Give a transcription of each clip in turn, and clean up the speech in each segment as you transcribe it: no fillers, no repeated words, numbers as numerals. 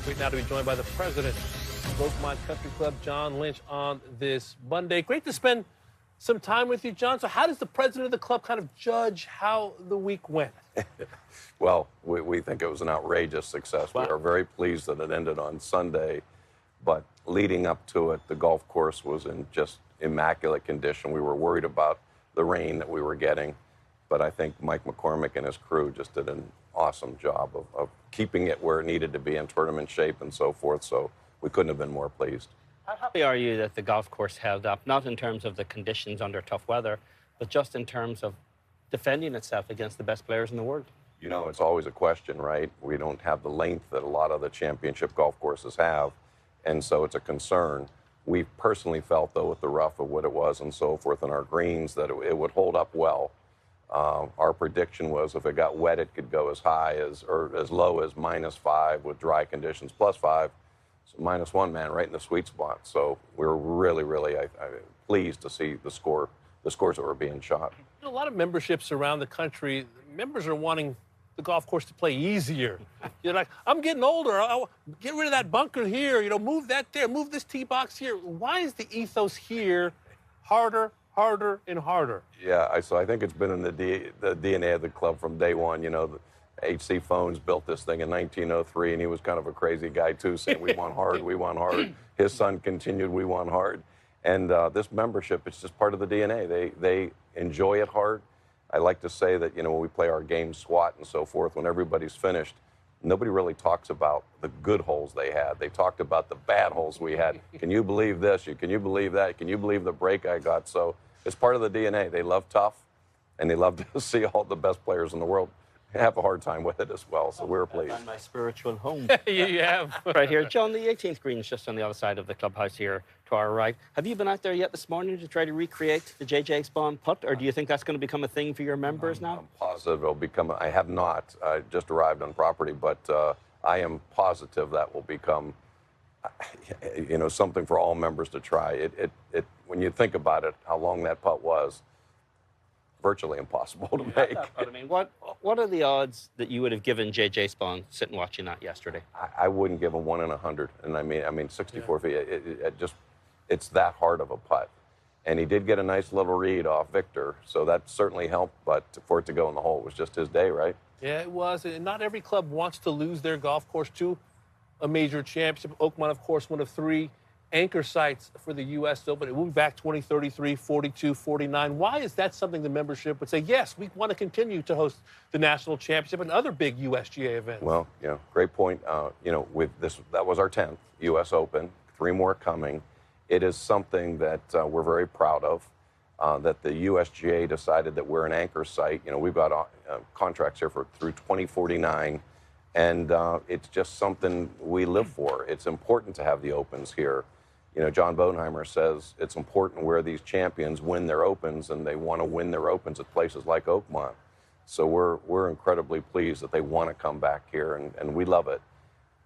Great now to be joined by the president of Oakmont Country Club, John Lynch, on this Monday. Great to spend some time with you, John. So how does the president of the club kind of judge how the week went? Well, we think it was an outrageous success. Wow. We are very pleased that it ended on Sunday, but leading up to it, the golf course was in just immaculate condition. We were worried about the rain that we were getting, but I think Mike McCormick and his crew just did an awesome job of keeping it where it needed to be in tournament shape and so forth, so we couldn't have been more pleased. How happy are you that the golf course held up, not in terms of the conditions under tough weather, but just in terms of defending itself against the best players in the world? You know, it's always a question, right? We don't have the length that a lot of the championship golf courses have, and so it's a concern. We personally felt, though, with the rough of what it was and so forth and our greens, that it would hold up well. Our prediction was if it got wet, it could go as high as, or as low as -5 with dry conditions, +5. So -1, man, right in the sweet spot. So we were really pleased to see the scores that were being shot. A lot of memberships around the country, members are wanting the golf course to play easier. You're like, I'm getting older. I'll get rid of that bunker here. You know, move that there. Move this tee box here. Why is the ethos here harder, and harder? Yeah, so I think it's been in the DNA of the club from day one. You know, H.C. Phones built this thing in 1903, and he was kind of a crazy guy, too, saying we want hard, we want hard. His son continued, we want hard. And this membership, it's just part of the DNA. They enjoy it hard. I like to say that, you know, when we play our game SWAT and so forth, when everybody's finished, nobody really talks about the good holes they had. They talked about the bad holes we had. Can you believe this? Can you believe that? Can you believe the break I got? So it's part of the DNA. They love tough, and they love to see all the best players in the world have a hard time with it as well, so we're pleased. And my spiritual home. You have. Right here. John, the 18th green is just on the other side of the clubhouse here to our right. Have you been out there yet this morning to try to recreate the J.J. Spaun putt, or do you think that's going to become a thing for your members now? I'm positive it'll become, I have not, I just arrived on property, but I am positive that will become, you know, something for all members to try. When you think about it, how long that putt was, virtually impossible to make. I mean, what are the odds that you would have given J.J. Spaun sitting watching that yesterday? I wouldn't give him 1 in 100, and I mean 64 feet. It's that hard of a putt, and he did get a nice little read off Victor, so that certainly helped. But for it to go in the hole, it was just his day, right? Yeah, it was. And not every club wants to lose their golf course to a major championship. Oakmont, of course, one of 3 anchor sites for the U.S. Open. It moved back 2033, 42, 49. Why is that something the membership would say, yes, we want to continue to host the national championship and other big USGA events? Well, you know, great point. You know, with this, that was our 10th U.S. Open, 3 more coming. It is something that we're very proud of, that the USGA decided that we're an anchor site. You know, we've got contracts here through 2049, and it's just something we live for. It's important to have the Opens here. You know, John Bodenheimer says it's important where these champions win their Opens, and they want to win their Opens at places like Oakmont. So we're incredibly pleased that they want to come back here, and we love it.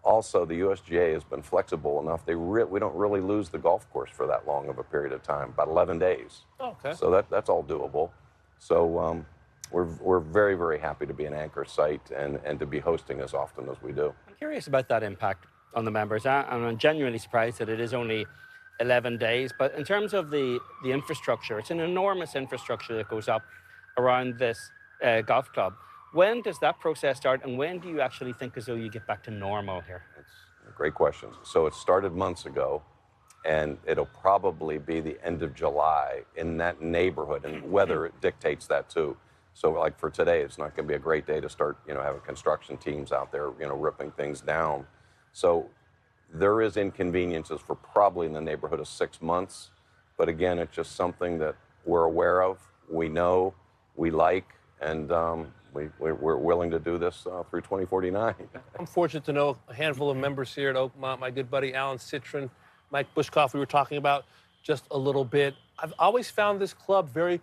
Also, the USGA has been flexible enough. We don't really lose the golf course for that long of a period of time, about 11 days. Okay. So that's all doable. So we're very happy to be an anchor site and to be hosting as often as we do. I'm curious about that impact on the members. I'm genuinely surprised that it is only 11 days. But in terms of the infrastructure, it's an enormous infrastructure that goes up around this golf club. When does that process start, and when do you actually think as though you get back to normal here? It's a great question. So it started months ago, and it'll probably be the end of July in that neighborhood, and weather dictates that too. So like for today, it's not going to be a great day to start, you know, having construction teams out there, you know, ripping things down. So there is inconveniences for probably in the neighborhood of 6 months. But again, it's just something that we're aware of, we know, we like, and we're willing to do this through 2049. I'm fortunate to know a handful of members here at Oakmont. My good buddy Alan Citron, Mike Bushkoff, we were talking about just a little bit. I've always found this club very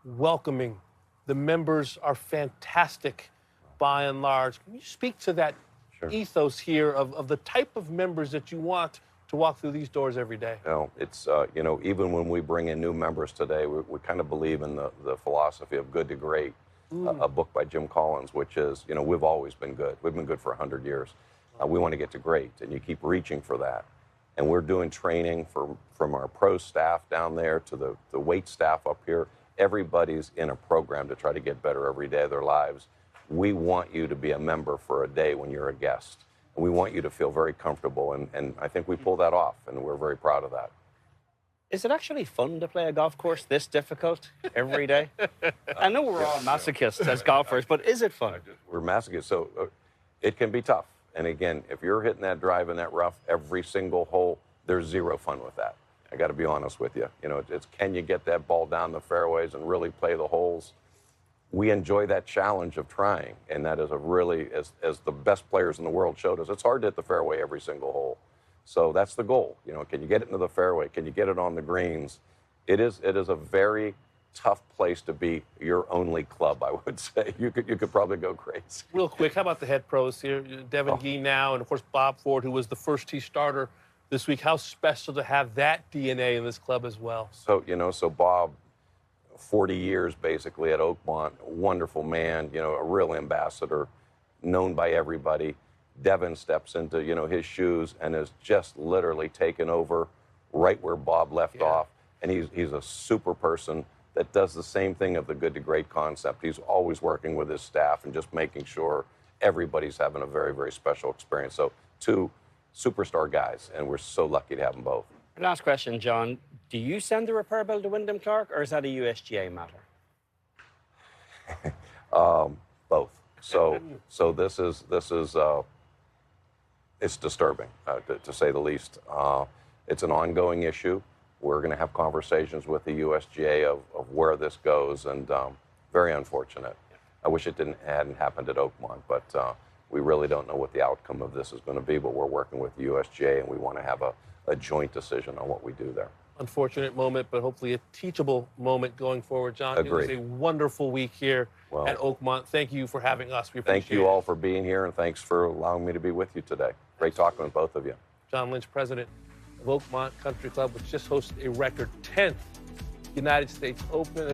welcoming. The members are fantastic by and large. Can you speak to that ethos here of the type of members that you want to walk through these doors every day? You know, it's, you know, even when we bring in new members today, we kind of believe in the philosophy of good to great, a book by Jim Collins, which is, you know, we've always been good. We've been good for 100 years. We want to get to great, and you keep reaching for that. And we're doing training from our pro staff down there to the weight staff up here. Everybody's in a program to try to get better every day of their lives. We want you to be a member for a day when you're a guest. And we want you to feel very comfortable, and I think we pull that off, and we're very proud of that. Is it actually fun to play a golf course this difficult every day? I know we're all masochists as golfers, but is it fun? We're masochists, so it can be tough. And again, if you're hitting that drive in that rough every single hole, there's zero fun with that. I got to be honest with you. You know, it's can you get that ball down the fairways and really play the holes? We enjoy that challenge of trying, and that is a really, as the best players in the world showed us, it's hard to hit the fairway every single hole. So that's the goal. You know, can you get it into the fairway? Can you get it on the greens? It is a very tough place to be your only club, I would say. You could probably go crazy. Real quick, how about the head pros here? Devin Gee now, and of course Bob Ford, who was the first tee starter this week. How special to have that DNA in this club as well? So, you know, Bob, 40 years basically at Oakmont, wonderful man, you know, a real ambassador, known by everybody. Devin steps into, you know, his shoes and has just literally taken over right where Bob left off. And he's a super person that does the same thing of the good to great concept. He's always working with his staff and just making sure everybody's having a very, very special experience. So 2 superstar guys, and we're so lucky to have them both. Last question, John. Do you send the repair bill to Wyndham Clark, or is that a USGA matter? Both. So this is it's disturbing, to say the least. It's an ongoing issue. We're going to have conversations with the USGA of where this goes, and very unfortunate. I wish it hadn't happened at Oakmont, but we really don't know what the outcome of this is going to be, but we're working with the USGA, and we want to have a joint decision on what we do there. Unfortunate moment, but hopefully a teachable moment going forward. John, Agreed. It was a wonderful week here at Oakmont. Thank you for having us. We appreciate Thank you all for being here, and thanks for allowing me to be with you today. Great talking with both of you. John Lynch, president of Oakmont Country Club, which just hosted a record 10th United States Open.